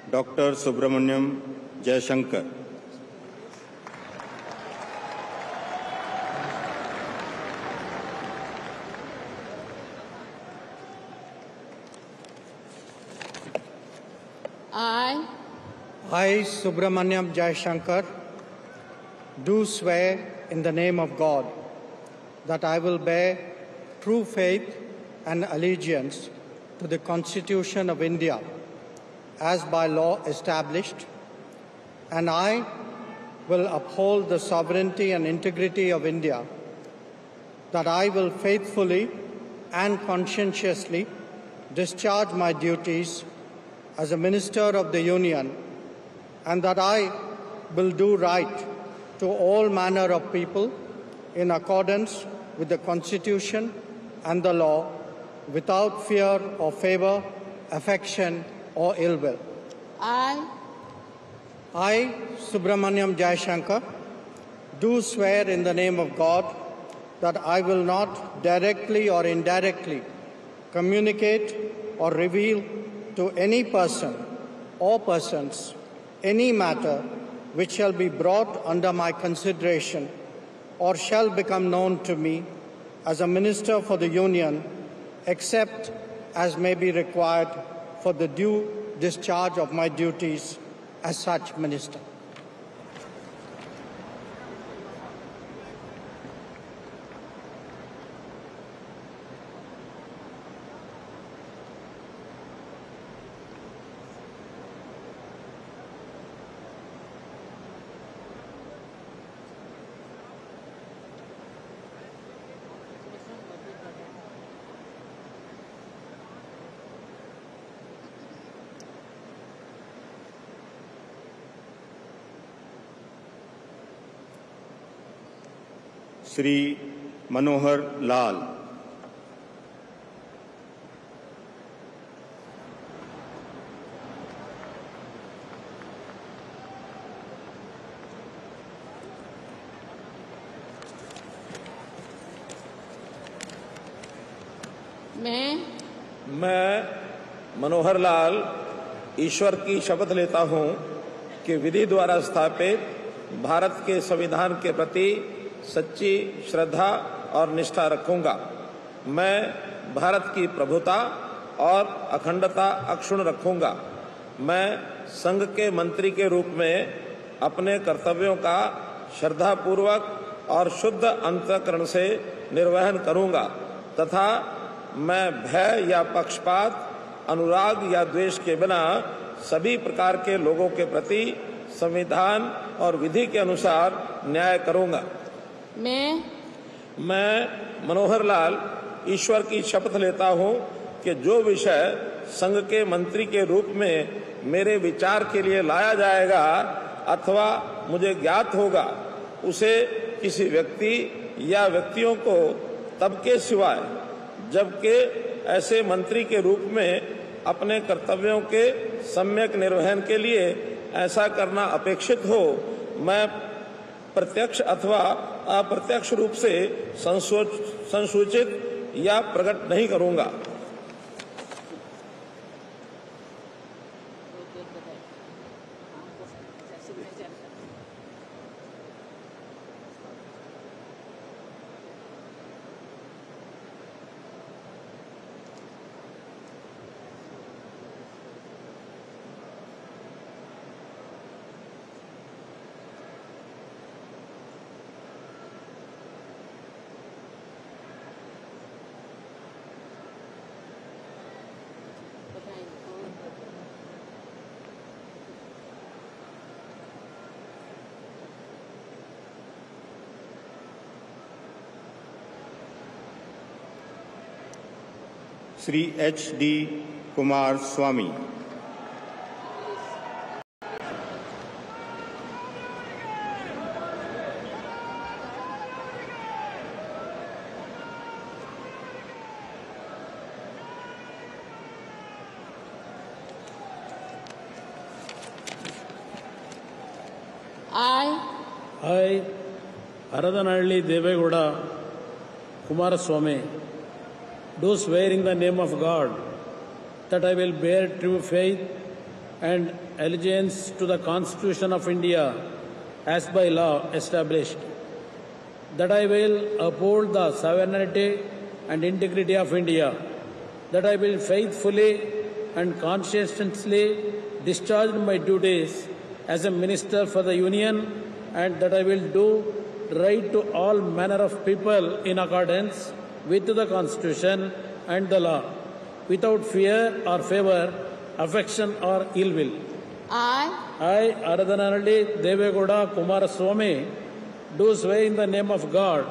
Dr. Subramaniam Jaishankar. I, Subramaniam Jaishankar, do swear in the name of God that I will bear true faith and allegiance to the Constitution of India as by law established, and I will uphold the sovereignty and integrity of India, that I will faithfully and conscientiously discharge my duties as a Minister of the Union, and that I will do right to all manner of people in accordance with the Constitution and the law, without fear or favor, affection or ill will. I, Subramaniam Jaishankar, do swear in the name of God that I will not directly or indirectly communicate or reveal to any person or persons any matter which shall be brought under my consideration or shall become known to me as a Minister for the Union, except as may be required for the due discharge of my duties as such Minister. Shri Manohar Lal. मैं मनोहर लाल ईश्वर की शपथ लेता हूं कि विधि द्वारा स्थापित भारत के संविधान के प्रति सच्ची श्रद्धा और निष्ठा रखूंगा। मैं भारत की प्रभुता और अखंडता अक्षुण्ण रखूंगा। मैं संघ के मंत्री के रूप में अपने कर्तव्यों का श्रद्धापूर्वक और शुद्ध अंतःकरण से निर्वहन करूंगा तथा मैं भय या पक्षपात, अनुराग या द्वेष के बिना सभी प्रकार के लोगों के प्रति संविधान और विधि के अनुसार न्याय करूंगा। मैं मनोहर लाल ईश्वर की शपथ लेता हूं कि जो विषय संघ के मंत्री के रूप में मेरे विचार के लिए लाया जाएगा अथवा मुझे ज्ञात होगा, उसे किसी व्यक्ति या व्यक्तियों को तब के सिवाय जबकि ऐसे मंत्री के रूप में अपने कर्तव्यों के सम्यक निर्वहन के लिए ऐसा करना अपेक्षित हो, मैं प्रत्यक्ष अथवा अप्रत्यक्ष रूप से संसूचित या प्रकट नहीं करूंगा। Shri H.D. Kumar Swami. I, Haradanalli Devegowda Kumaraswamy, do swear in the name of God that I will bear true faith and allegiance to the Constitution of India as by law established, that I will uphold the sovereignty and integrity of India, that I will faithfully and conscientiously discharge my duties as a minister for the Union, and that I will do right to all manner of people in accordance with the Constitution and the law, without fear or favor, affection or ill will. I, Aradhanalli Devegowda Kumaraswamy, do swear in the name of God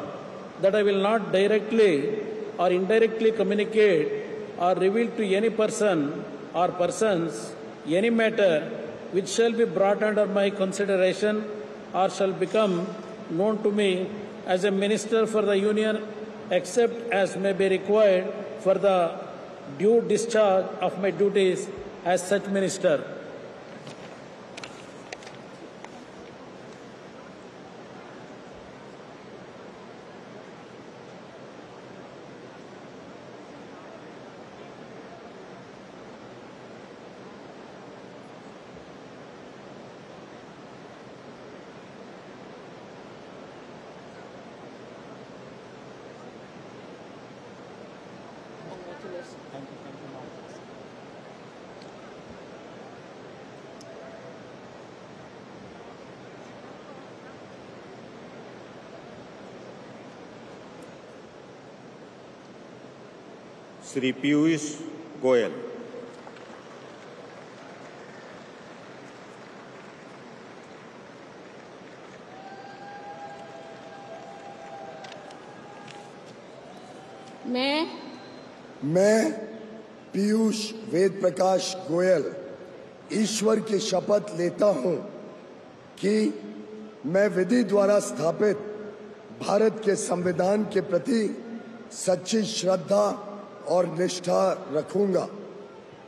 that I will not directly or indirectly communicate or reveal to any person or persons any matter which shall be brought under my consideration or shall become known to me as a minister for the Union, except as may be required for the due discharge of my duties as such minister. Shri Piyush Goyal. मैं पीयूष वेद प्रकाश गोयल ईश्वर की शपथ लेता हूं कि मैं विधि द्वारा स्थापित भारत के संविधान के प्रति सच्ची श्रद्धा और निष्ठा रखूंगा।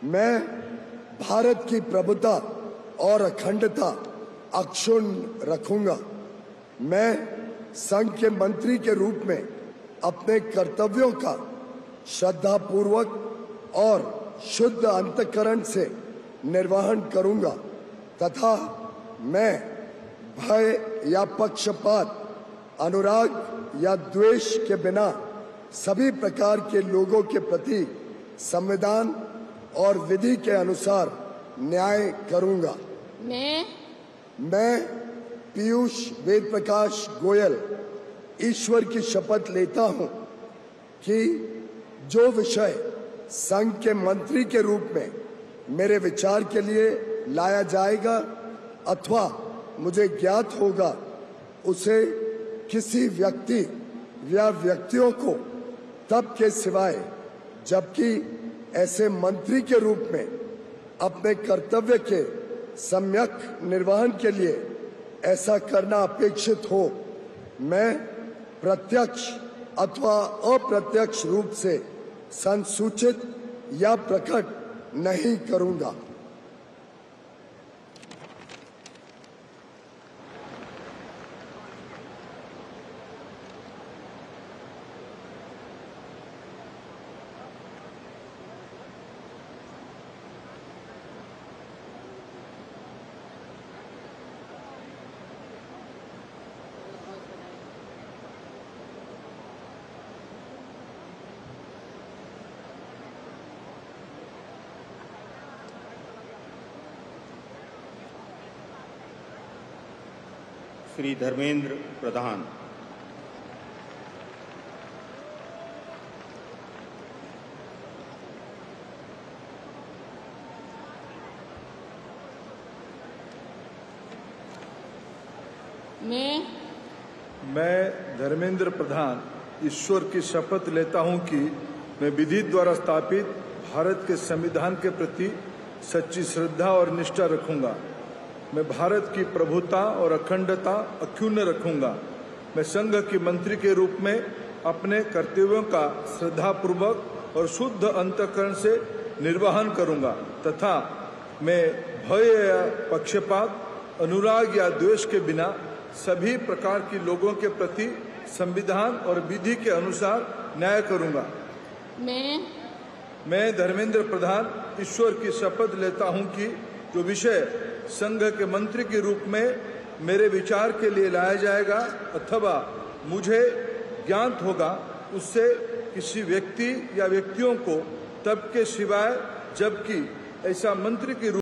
मैं भारत की प्रभुता और अखंडता अक्षुण्ण रखूंगा। मैं संघ के मंत्री के रूप में अपने कर्तव्यों का श्रद्धापूर्वक और शुद्ध अंतःकरण से निर्वहन करूंगा तथा मैं भय या पक्षपात, अनुराग या द्वेष के बिना सभी प्रकार के लोगों के प्रति संविधान और विधि के अनुसार न्याय करूंगा। मैं पीयूष वेद प्रकाश गोयल ईश्वर की शपथ लेता हूं कि जो विषय संघ के मंत्री के रूप में मेरे विचार के लिए लाया जाएगा अथवा मुझे ज्ञात होगा, उसे किसी व्यक्ति या व्यक्तियों को तब के सिवाय जबकि ऐसे मंत्री के रूप में अपने कर्तव्य के सम्यक निर्वहन के लिए ऐसा करना अपेक्षित हो, मैं प्रत्यक्ष अथवा अप्रत्यक्ष रूप से संसूचित या प्रकट नहीं करूंगा। श्री धर्मेंद्र प्रधान। मैं धर्मेंद्र प्रधान ईश्वर की शपथ लेता हूं कि मैं विधि द्वारा स्थापित भारत के संविधान के प्रति सच्ची श्रद्धा और निष्ठा रखूंगा। मैं भारत की प्रभुता और अखंडता अक्षुण्ण रखूंगा। मैं संघ के मंत्री के रूप में अपने कर्तव्यों का श्रद्धापूर्वक और शुद्ध अंतःकरण से निर्वहन करूंगा तथा मैं भय या पक्षपात, अनुराग या द्वेष के बिना सभी प्रकार के लोगों के प्रति संविधान और विधि के अनुसार न्याय करूंगा। मैं धर्मेंद्र प्रधान ईश्वर की शपथ लेता हूं कि जो विषय संघ के मंत्री के रूप में मेरे विचार के लिए लाया जाएगा अथवा मुझे ज्ञात होगा, उससे किसी व्यक्ति या व्यक्तियों को तब के सिवाय, जबकि ऐसा मंत्री के रूप